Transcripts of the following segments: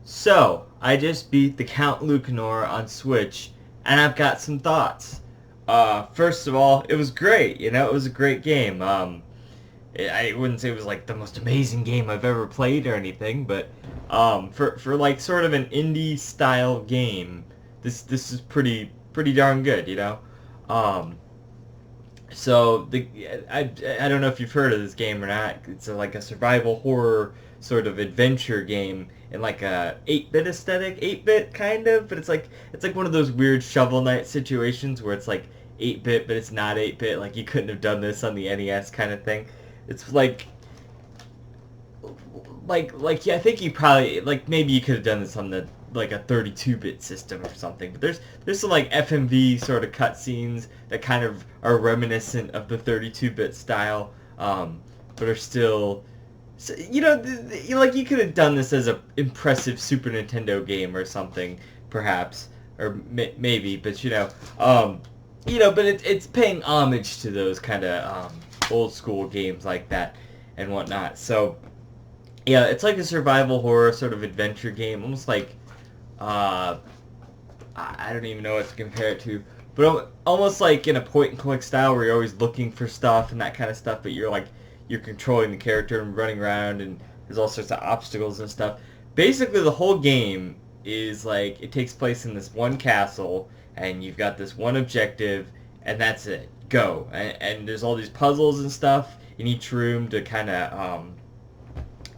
So, I just beat the Count Lucanor on Switch, and I've got some thoughts. First of all, it was great. It was a great game. I wouldn't say it was like the most amazing game I've ever played or anything, but for like sort of an indie style game, this is pretty darn good. Um, so the I don't know if you've heard of this game or not. It's like a survival horror sort of adventure game in like a 8-bit aesthetic, 8-bit kind of, but it's like one of those weird Shovel Knight situations where it's like 8-bit but it's not 8-bit. Like you couldn't have done this on the NES kind of thing. It's like yeah, I think you probably like maybe you could have done this on the like a 32-bit system or something. But there's some like FMV sort of cutscenes that kind of are reminiscent of the 32-bit style, but are still, so, like you could have done this as a impressive Super Nintendo game or something, perhaps, or maybe. But but it's paying homage to those kind of old school games like that and whatnot. So yeah, it's like a survival horror sort of adventure game, almost like uh, I don't even know what to compare it to, but almost like in a point and click style where you're always looking for stuff and that kind of stuff, but you're controlling the character and running around and there's all sorts of obstacles and stuff. Basically, the whole game is like it takes place in this one castle and you've got this one objective and that's it. Go. And there's all these puzzles and stuff in each room to kind of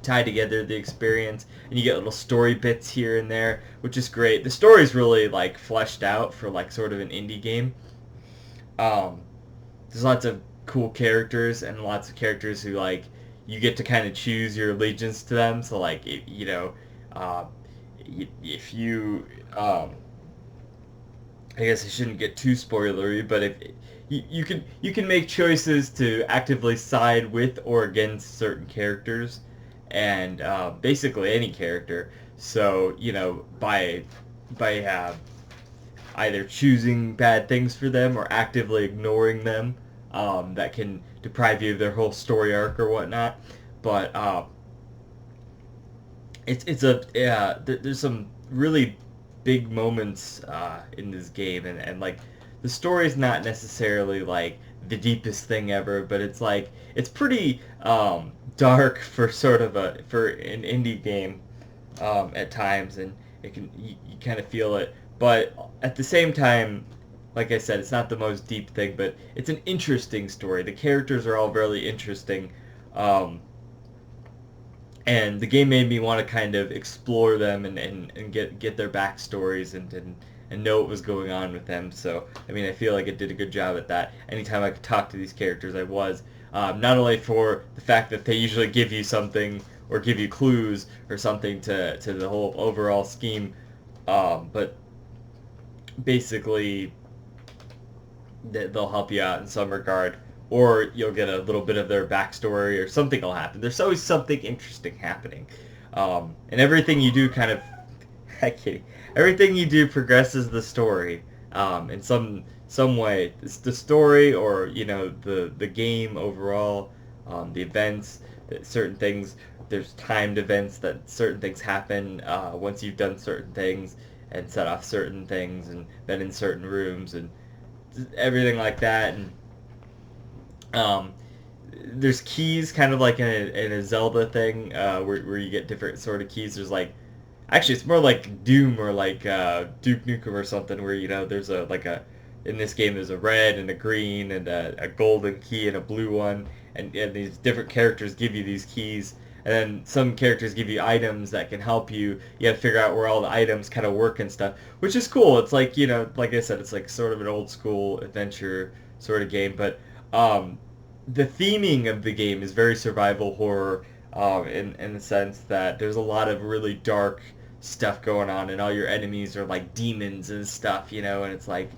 tie together the experience, and you get little story bits here and there, which is great. The story's really like fleshed out for like sort of an indie game. Um, there's lots of cool characters and lots of characters who like you get to kind of choose your allegiance to them. So like uh, if you I guess I shouldn't get too spoilery, but if you can make choices to actively side with or against certain characters, and basically any character. So by either choosing bad things for them or actively ignoring them, that can deprive you of their whole story arc or whatnot. But it's a yeah. There's some really big moments in this game, and like the story's not necessarily like the deepest thing ever, but it's pretty dark for sort of a for an indie game at times, and you kind of feel it. But at the same time, like I said, it's not the most deep thing, but it's an interesting story. The characters are all really interesting. Um, and the game made me want to kind of explore them and get their backstories and know what was going on with them. So I mean, I feel like it did a good job at that. Anytime I could talk to these characters, I was not only for the fact that they usually give you something or give you clues or something to the whole overall scheme, but basically they'll help you out in some regard, or you'll get a little bit of their backstory, or something will happen. There's always something interesting happening, and everything you do kind of, I'm kidding. Everything you do progresses the story in some way. It's the story, or the game overall, the events, certain things. There's timed events that certain things happen once you've done certain things and set off certain things and been in certain rooms and everything like that. And there's keys, kind of like in a Zelda thing, where you get different sort of keys. There's like, actually, it's more like Doom or like Duke Nukem or something, where there's in this game there's a red and a green and a golden key and a blue one, and these different characters give you these keys, and then some characters give you items that can help you. You have to figure out where all the items kind of work and stuff, which is cool. It's like, like I said, it's like sort of an old school adventure sort of game, but the theming of the game is very survival horror, in the sense that there's a lot of really dark stuff going on, and all your enemies are like demons and stuff, and it's like,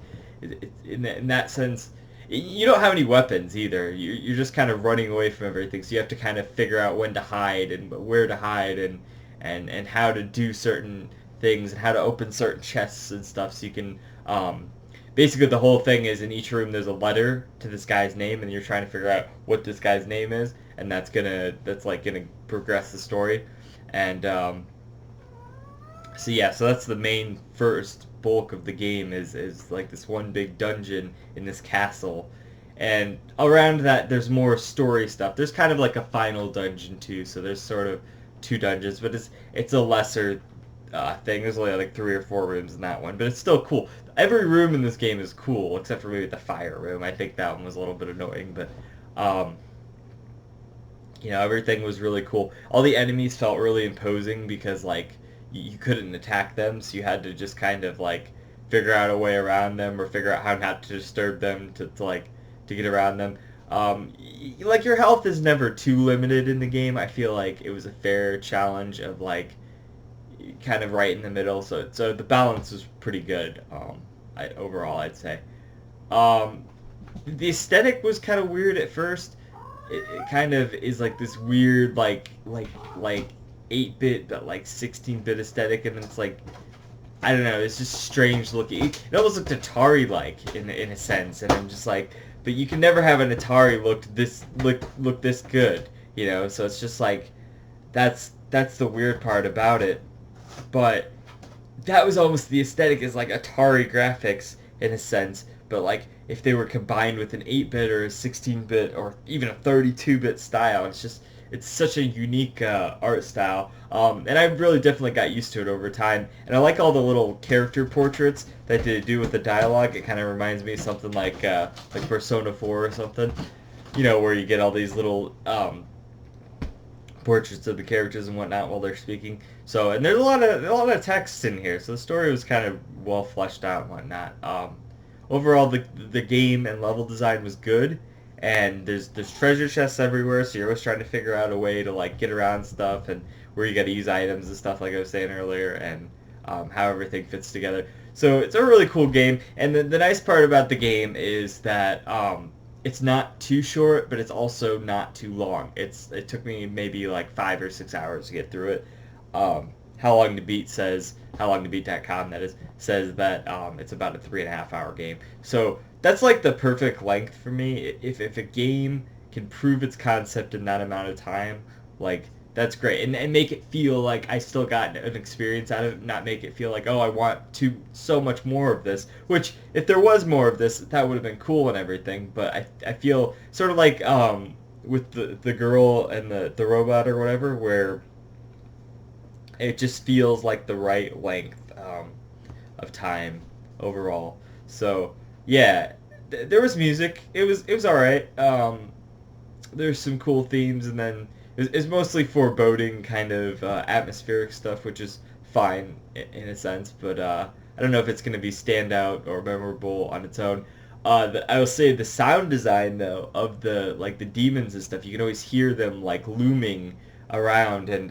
in that sense, you don't have any weapons either. You're just kind of running away from everything, so you have to kind of figure out when to hide and where to hide and how to do certain things and how to open certain chests and stuff, so you can basically the whole thing is in each room there's a letter to this guy's name, and you're trying to figure out what this guy's name is, and that's gonna progress the story. And So yeah, so that's the main first bulk of the game is like this one big dungeon in this castle. And around that there's more story stuff. There's kind of like a final dungeon too, so there's sort of two dungeons, but it's a lesser thing. There's only like 3 or 4 rooms in that one, but it's still cool. Every room in this game is cool, except for maybe the fire room. I think that one was a little bit annoying, but um, everything was really cool. All the enemies felt really imposing because like you couldn't attack them, so you had to just kind of like figure out a way around them or figure out how not to disturb them to get around them. Like your health is never too limited in the game. I feel like it was a fair challenge of like kind of right in the middle, so the balance was pretty good. Overall, I'd say. Um, the aesthetic was kind of weird at first. It kind of is like this weird like 8-bit but like 16-bit aesthetic, and then it's like I don't know, it's just strange looking. It almost looked Atari like in a sense, and I'm just like, but you can never have an Atari look this good, So it's just like that's the weird part about it. But that was almost the aesthetic, is like Atari graphics in a sense, but like if they were combined with an 8-bit or a 16-bit or even a 32-bit style, it's such a unique art style, and I really definitely got used to it over time. And I like all the little character portraits that they do with the dialogue. It kind of reminds me of something like Persona 4 or something, where you get all these little portraits of the characters and whatnot while they're speaking. So, and there's a lot of text in here, so the story was kind of well fleshed out and whatnot. Overall, the game and level design was good, and there's treasure chests everywhere, so you're always trying to figure out a way to like get around stuff and where you got to use items and stuff, like I was saying earlier, and how everything fits together. So it's a really cool game, and the nice part about the game is that it's not too short, but it's also not too long. It took me maybe like 5 or 6 hours to get through it. HowLongToBeat.com, that is, says that it's about a 3.5 hour game. So that's like the perfect length for me. If a game can prove its concept in that amount of time, like that's great, and make it feel like I still got an experience out of it, not make it feel like, oh, I want so much more of this, which if there was more of this, that would have been cool and everything, but I feel sort of like with the girl and the robot or whatever, where it just feels like the right length of time overall. So yeah, there was music. It was all right. There's some cool themes, and then it's mostly foreboding kind of atmospheric stuff, which is fine in a sense. But I don't know if it's going to be standout or memorable on its own. I will say the sound design though of the demons and stuff, you can always hear them like looming around, and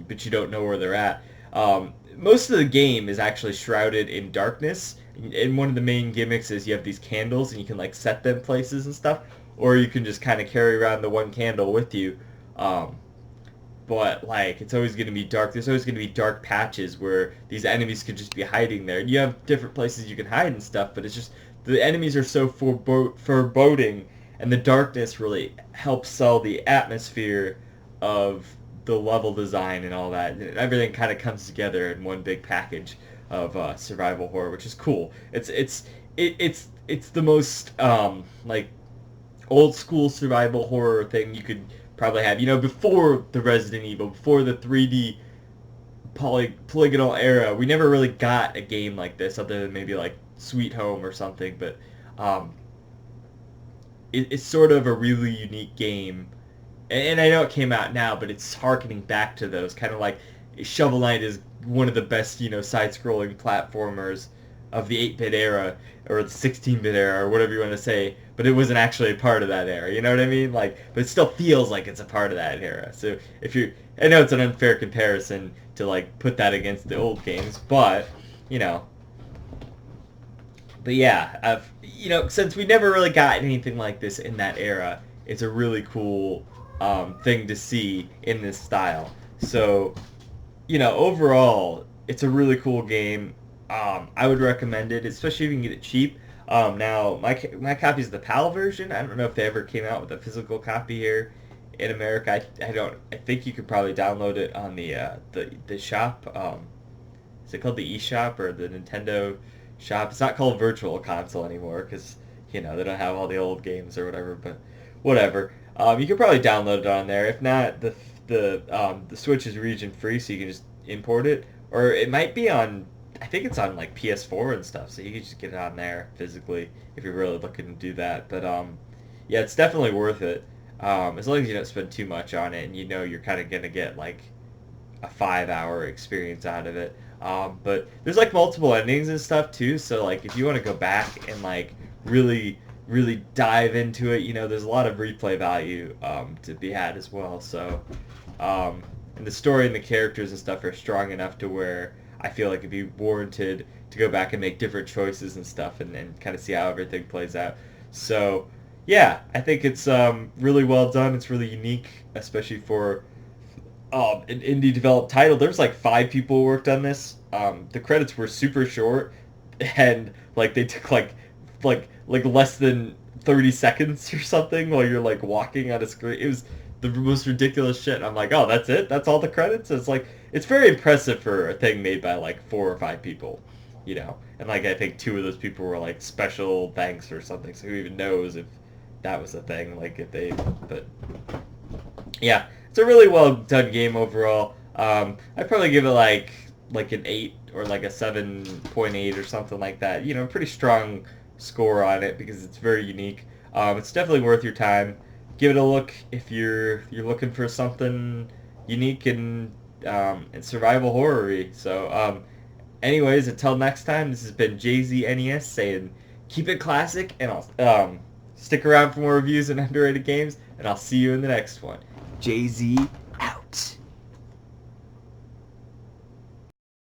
but you don't know where they're at. Most of the game is actually shrouded in darkness, and one of the main gimmicks is you have these candles and you can like set them places and stuff, or you can just kind of carry around the one candle with you. But like it's always going to be dark. There's always going to be dark patches where these enemies could just be hiding there, and you have different places you can hide and stuff, but it's just the enemies are so foreboding, and the darkness really helps sell the atmosphere of the level design and all that. Everything kind of comes together in one big package of survival horror, which is cool. It's the most like old school survival horror thing you could probably have. Before the Resident Evil, before the 3D polygonal era, we never really got a game like this, other than maybe like Sweet Home or something. But it's sort of a really unique game. And I know it came out now, but it's harkening back to those, kind of like Shovel Knight is one of the best, side-scrolling platformers of the 8-bit era, or the 16-bit era, or whatever you want to say, but it wasn't actually a part of that era, you know what I mean? Like, but it still feels like it's a part of that era. So I know it's an unfair comparison to like put that against the old games, but yeah, since we never really got anything like this in that era, it's a really cool thing to see in this style. So, overall, it's a really cool game. I would recommend it, especially if you can get it cheap. Now, my copy is the PAL version. I don't know if they ever came out with a physical copy here in America. I think you could probably download it on the shop. is it called the eShop or the Nintendo Shop? It's not called Virtual Console anymore because they don't have all the old games or whatever. But whatever. You can probably download it on there. If not, the Switch is region free, so you can just import it. Or it might be on. I think it's on like PS4 and stuff, so you can just get it on there physically if you're really looking to do that. But yeah, it's definitely worth it. As long as you don't spend too much on it, and you're kind of gonna get like a 5-hour experience out of it. But there's like multiple endings and stuff too, so like if you want to go back and like really really dive into it, there's a lot of replay value to be had as well. So and the story and the characters and stuff are strong enough to where I feel like it'd be warranted to go back and make different choices and stuff and kind of see how everything plays out. So yeah, I think it's really well done. It's really unique, especially for an indie developed title. There's like 5 people who worked on this. The credits were super short, and like they took like less than 30 seconds or something while you're like walking on a screen. It was the most ridiculous shit. I'm like, oh, that's it? That's all the credits? It's like, it's very impressive for a thing made by like 4 or 5 people, And like I think 2 of those people were like special thanks or something. So who even knows if that was a thing? Like if they, but yeah, it's a really well done game overall. I'd probably give it like an 8 or like a 7.8 or something like that. Pretty strong score on it because it's very unique. It's definitely worth your time. Give it a look if you're looking for something unique and survival horror-y. So anyways, until next time, this has been JZNES saying keep it classic, and I'll stick around for more reviews and underrated games, and I'll see you in the next one. JZNES.